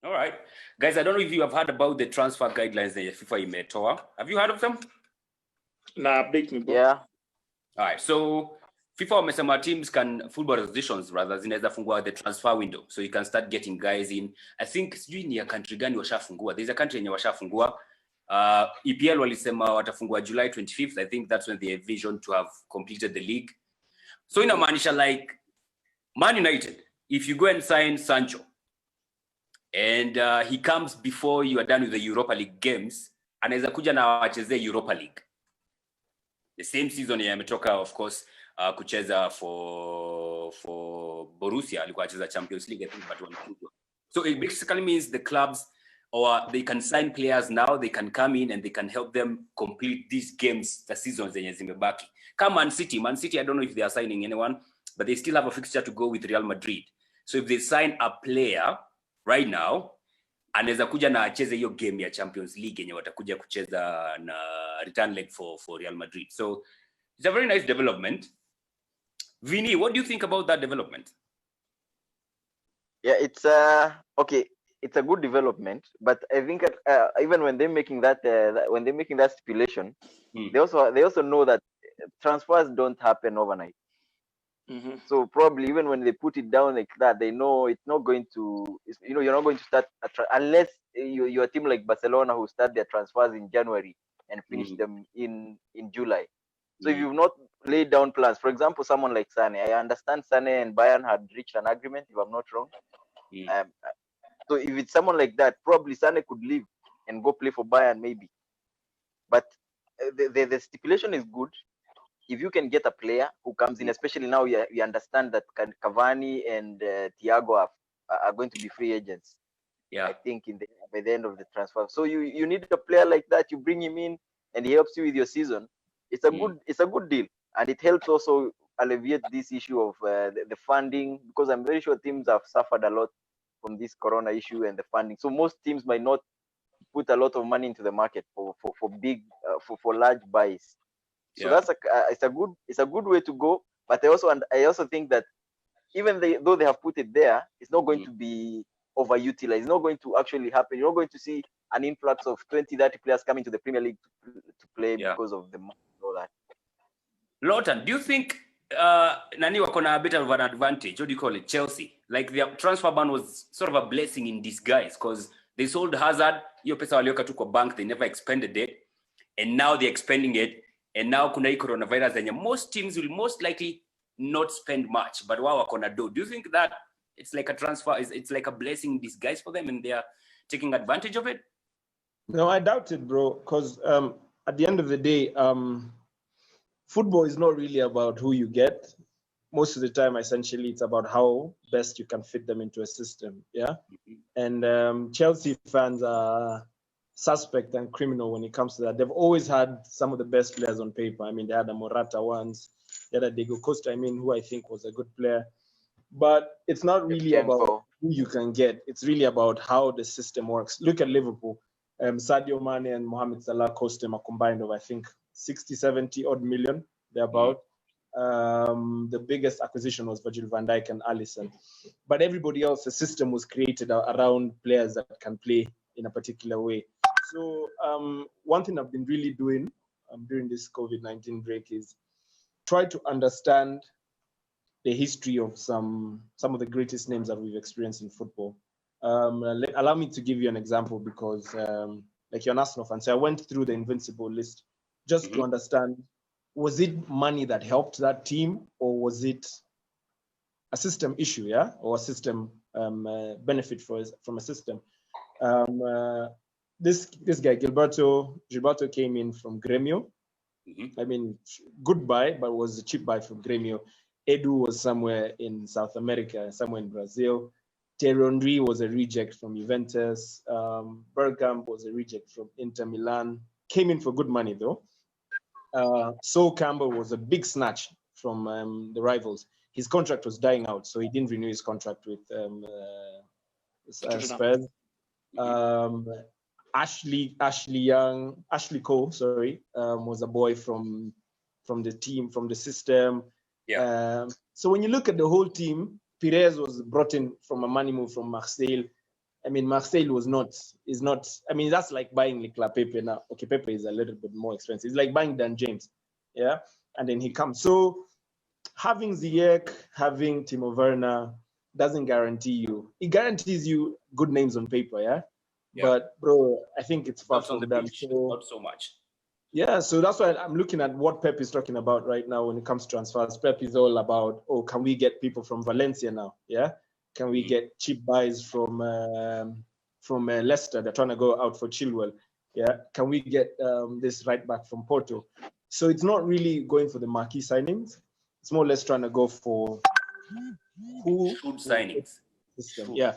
All right. Guys, I don't know if you have heard about the transfer guidelines that FIFA imetoa. Have you heard of them? Nah, update me, bro. Yeah. All right. So FIFA wamesema teams can, football associations rather, zinaweza fungua the transfer window. So you can start getting guys in. I think sijui ni ya country gani washafungua. There's a country yenye washafungua. EPL walisema watafungua July 25th. I think that's when they vision to have completed the league. So inamaanisha like Man United, if you go and sign Sancho, and he comes before you are done with the Europa League games, anaweza kuja na wachezee Europa League. The same season ametoka of course kucheza for Borussia, alikuwa acheza Champions League I think, but walifutwa. So it basically means the clubs, or they can sign players now, they can come in and they can help them complete these games, the seasons zenye zimebaki. Come Man City, I don't know if they are signing anyone, but they still have a fixture to go with Real Madrid. So if they sign a player right now, anaweza kuja na acheze hiyo game ya Champions League yenye watakuja kucheza na return leg for Real Madrid. So it's a very nice development. Vinny, what do you think about that development? Yeah, it's okay. It's a good development, but I think even when they're making that stipulation, they also know that transfers don't happen overnight. So probably even when they put it down like that, they know it's not going to, you're not going to start unless you're a team like Barcelona who start their transfers in January and finish them in July. So if you've not laid down plans, for example, someone like Sane, I understand Sane and Bayern had reached an agreement, if I'm not wrong. So if it's someone like that, probably Sane could leave and go play for Bayern maybe. But the stipulation is good. If you can get a player who comes in, especially now you understand that Cavani and Thiago are going to be free agents. Yeah, I think by the end of the transfer. So you need a player like that. You bring him in and he helps you with your season. It's a good deal, and it helps also alleviate this issue of the funding, because I'm very sure teams have suffered a lot from this corona issue and the funding. So most teams might not put a lot of money into the market for big for large buys. So that's it's a good way to go. But I also think that even though they have put it there, it's not going to be overutilized. It's not going to actually happen. You're not going to see an influx of 20-30 players coming to the Premier League to play because of the money and all that. Lawton, do you think Nani wako na a bit of an advantage? What do you call it? Chelsea. Like their transfer ban was sort of a blessing in disguise, because they sold Hazard, hiyo pesa walioka tu kwa bank, they never expended it, and now they're expending it. And now kuna hii coronavirus and most teams will most likely not spend much, but wao wako na do. Do you think that it's like a transfer, it's like a blessing in disguise for them and they are taking advantage of it? No, I doubt it, bro, because at the end of the day, football is not really about who you get. Most of the time, essentially, it's about how best you can fit them into a system, yeah? And Chelsea fans are suspect and criminal when it comes to that. They've always had some of the best players on paper. I mean, they had a Morata once, they had a Diego Costa, who I think was a good player. But it's not really about who you can get. It's really about how the system works. Look at Liverpool. Sadio Mane and Mohamed Salah cost them a combined of, I think, 60, 70 odd million, thereabout. The biggest acquisition was Virgil van Dijk and Alisson. But everybody else, the system was created around players that can play in a particular way. So one thing I've been really doing during this COVID-19 break is try to understand the history of some of the greatest names that we've experienced in football. Allow me to give you an example, because like you're an Arsenal fan, so I went through the invincible list just to understand, was it money that helped that team, or was it a system issue, or a system benefit from a system? This guy, Gilberto came in from Grêmio. I mean, good buy, but was a cheap buy from Grêmio. Edu was somewhere in South America, somewhere in Brazil. Thierry Henry was a reject from Juventus. Bergkamp was a reject from Inter Milan. Came in for good money, though. Sol Campbell was a big snatch from the rivals. His contract was dying out, so he didn't renew his contract with Spurs. Ashley Cole, was a boy from the team, from the system. So when you look at the whole team, Pires was brought in from a money move from Marseille. I mean, Marseille is not. I mean, that's like buying Nicolas Pepe now. Okay, Pepe is a little bit more expensive. It's like buying Dan James, yeah. And then he comes. So having Ziyech, having Timo Werner doesn't guarantee you. It guarantees you good names on paper, yeah. But bro, I think it's far from done. Not so much. Yeah, so that's why I'm looking at what Pep is talking about right now when it comes to transfers. Pep is all about, oh, can we get people from Valencia now? Yeah, can we get cheap buys from Leicester? They're trying to go out for Chilwell. Yeah, can we get this right back from Porto? So it's not really going for the marquee signings. It's more or less trying to go for who signings. Yeah.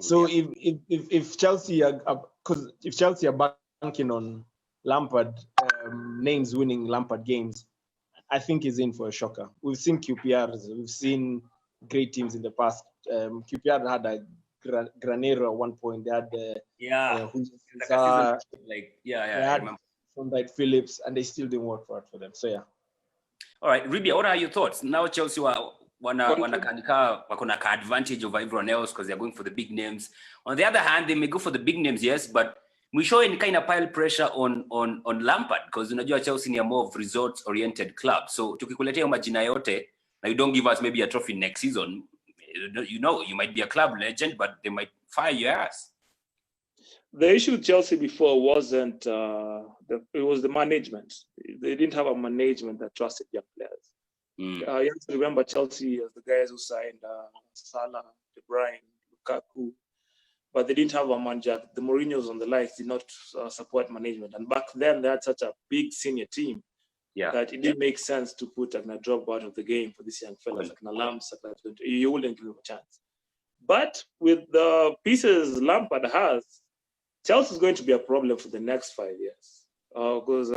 So if Chelsea are banking on Lampard names winning Lampard games, I think he's in for a shocker. We've seen QPRs, we've seen great teams in the past. QPR had a Granero at one point. They had I remember. From that Phillips, and they still didn't work for them. So yeah. All right, Ribia, what are your thoughts? Now Chelsea wako na advantage over everyone else because they're going for the big names. On the other hand, they may go for the big names, yes, but mwishowe ni kind of pile pressure on Lampard because unajua Chelsea ni a more of results oriented club. So tukikuletea majina yote na you don't give us maybe a trophy next season, you might be a club legend, but they might fire your ass. The issue with Chelsea before wasn't it was the management. They didn't have a management that trusted young players. You have to remember Chelsea as the guys who signed Salah, De Bruyne, Lukaku, but they didn't have a manager. The Mourinho's on the likes did not support management, and back then they had such a big senior team that it didn't make sense to put a drop out of the game for these young fellas like Nalams. You wouldn't give them a chance. But with the pieces Lampard has, Chelsea is going to be a problem for the next 5 years because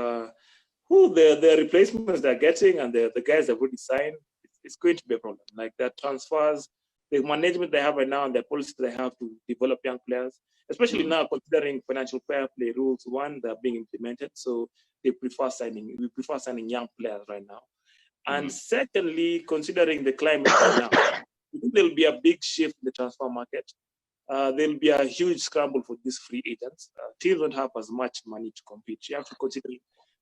who the replacements they're getting and the guys they've already signed, it's going to be a problem. Like their transfers, the management they have right now, and their policies they have to develop young players, especially now considering financial fair play rules. One, they're being implemented, so we prefer signing young players right now. And secondly, considering the climate right now, I think there'll be a big shift in the transfer market. There'll be a huge scramble for these free agents. Teams don't have as much money to compete. You have to consider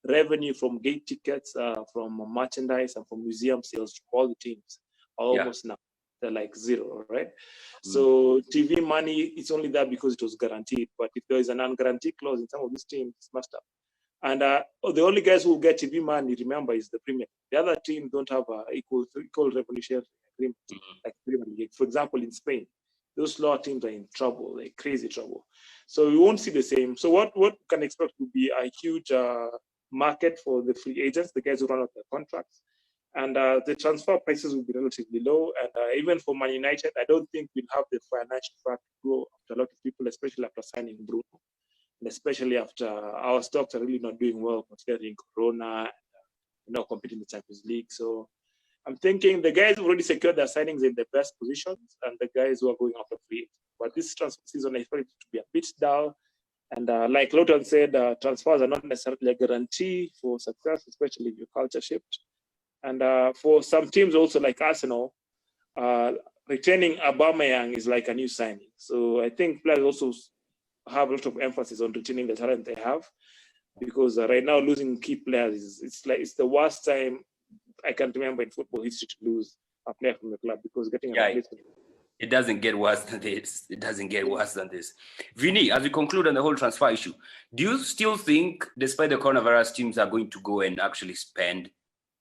revenue from gate tickets, from merchandise, and from museum sales to all the teams. Almost now, they're like zero, right? So TV money, it's only there because it was guaranteed. But if there is an unguaranteed clause in some of these teams, it's messed up. And the only guys who get TV money, remember, is the Premier. The other teams don't have equal revenue share agreement, like Premier League. For example, in Spain, those lower teams are in trouble, like crazy trouble. So we won't see the same. So what we can expect to be a huge market for the free agents, the guys who run out their contracts. And the transfer prices will be relatively low. And even for Man United, I don't think we'll have the financial fact to grow after a lot of people, especially after signing Bruno. And especially after our stocks are really not doing well, considering Corona, competing in the Champions League. So I'm thinking the guys who already secured their signings in the best positions and the guys who are going after free. But this transfer season, I expect it to be a bit dull. And like Lawton said, transfers are not necessarily a guarantee for success, especially if your culture shift. And for some teams also like Arsenal, retaining Aubameyang is like a new signing. So I think players also have a lot of emphasis on retaining the talent they have, because right now losing key players it's the worst time I can remember in football history to lose a player from the club, because getting a replacement. It doesn't get worse than this. Vinny, as we conclude on the whole transfer issue, do you still think, despite the coronavirus, teams are going to go and actually spend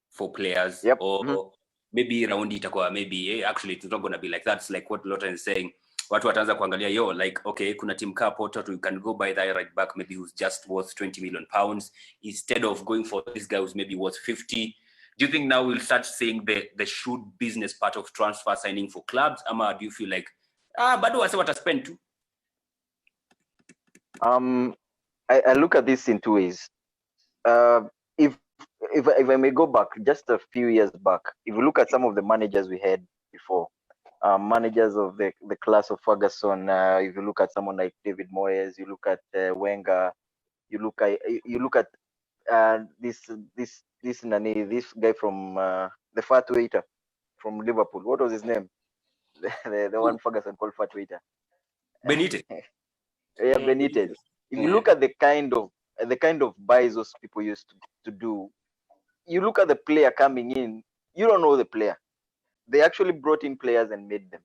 for players? Or maybe around it, maybe actually it's not going to be like that. It's like what Lawton is saying. Watu wataanza kuangalia like, okay, kuna team kaa Porto, you can go buy that right back, maybe who's just worth 20 million pounds instead of going for this guy who's maybe worth 50. Do you think now we'll start seeing the shrewd business part of transfer signing for clubs? Ama, do you feel like, bado wase wataspend too? I look at this in two ways. If I may go back just a few years back, if you look at some of the managers we had before, managers of the class of Ferguson, if you look at someone like David Moyes, you look at Wenger, you look at this guy from the fat waiter from Liverpool. What was his name? The one Ferguson called fat waiter. Benitez. Yeah, Benitez. If you look at the kind of buys those people used to do, you look at the player coming in, you don't know the player. They actually brought in players and made them.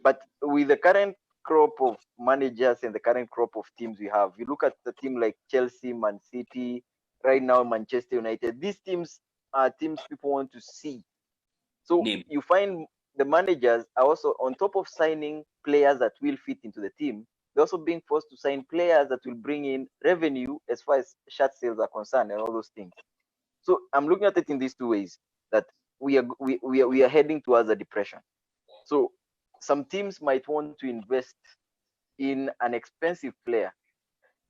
But with the current crop of managers and the current crop of teams we have, you look at the team like Chelsea, Man City, right now Manchester United. These teams are teams people want to see. So you find the managers are also, on top of signing players that will fit into the team, they're also being forced to sign players that will bring in revenue as far as shirt sales are concerned and all those things. So I'm looking at it in these two ways, that we are heading towards a depression. So some teams might want to invest in an expensive player,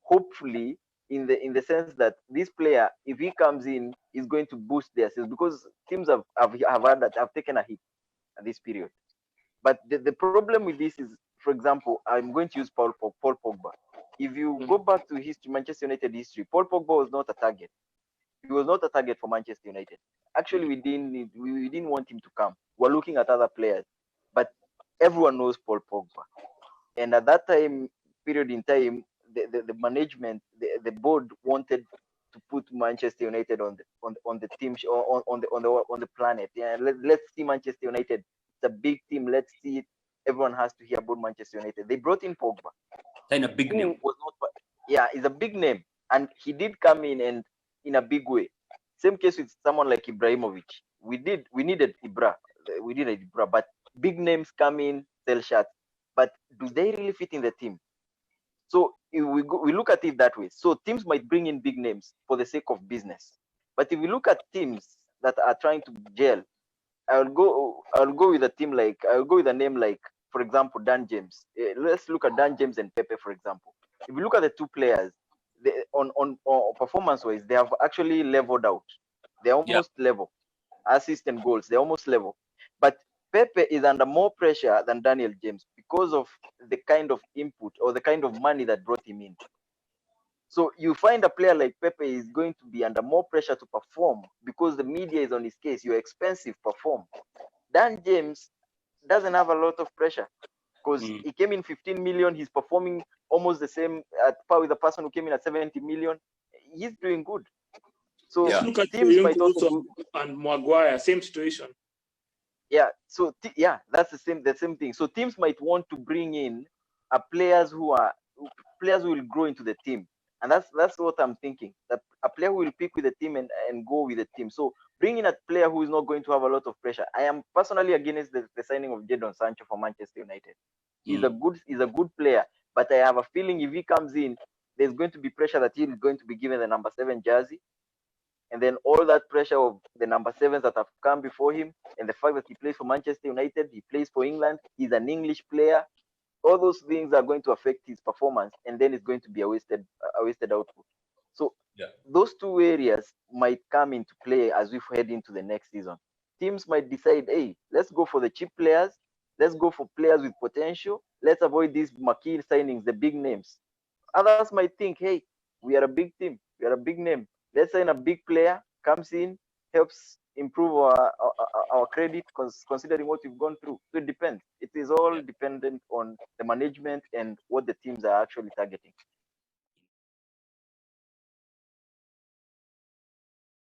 hopefully in the sense that this player, if he comes in, is going to boost their sales, because teams have taken a hit at this period. But the problem with this is, for example, I'm going to use Paul Pogba. If you go back to history, Manchester United history, Paul Pogba was not a target. He was not a target for Manchester United. Actually, we didn't want him to come. We're looking at other players, but everyone knows Paul Pogba. And at that period in time, the management, the board wanted to put Manchester United on the team, on the planet. Yeah, let's see Manchester United. It's a big team. Let's see it. Everyone has to hear about Manchester United. They brought in Pogba. And a big name. He's a big name, and he did come in a big way. Same case with someone like Ibrahimovic. We needed Ibra, but big names come in, sell shots. But do they really fit in the team? So if we look at it that way. So teams might bring in big names for the sake of business. But if we look at teams that are trying to gel, I'll go with a name like, for example, Dan James. Let's look at Dan James and Pepe, for example. If we look at the two players, on performance-wise, they have actually leveled out. They're almost level. Assist and goals, they're almost level. But Pepe is under more pressure than Daniel James because of the kind of input or the kind of money that brought him in. So you find a player like Pepe is going to be under more pressure to perform because the media is on his case. You're expensive, perform. Dan James doesn't have a lot of pressure because he came in 15 million. He's performing almost the same at par with the person who came in at 70 million. He's doing good. So look at teams might also and Maguire, same situation. Yeah, so that's the same thing. So teams might want to bring in players who will grow into the team, and that's what I'm thinking. That a player who will pick with the team and go with the team. So bringing a player who is not going to have a lot of pressure. I am personally against the signing of Jadon Sancho for Manchester United. He's a good player, but I have a feeling if he comes in, there's going to be pressure that he's going to be given the number 7 jersey. And then all that pressure of the number 7s that have come before him, and the fact that he plays for Manchester United, he plays for England, he's an English player, all those things are going to affect his performance, and then it's going to be a wasted output. So those two areas might come into play as we head into the next season. Teams might decide, hey, let's go for the cheap players, let's go for players with potential, let's avoid these marquee signings, the big names. Others might think, hey, we are a big team, we are a big name. Let's sign a big player, comes in, helps improve our credit, considering what we've gone through. So it depends. It is all dependent on the management and what the teams are actually targeting.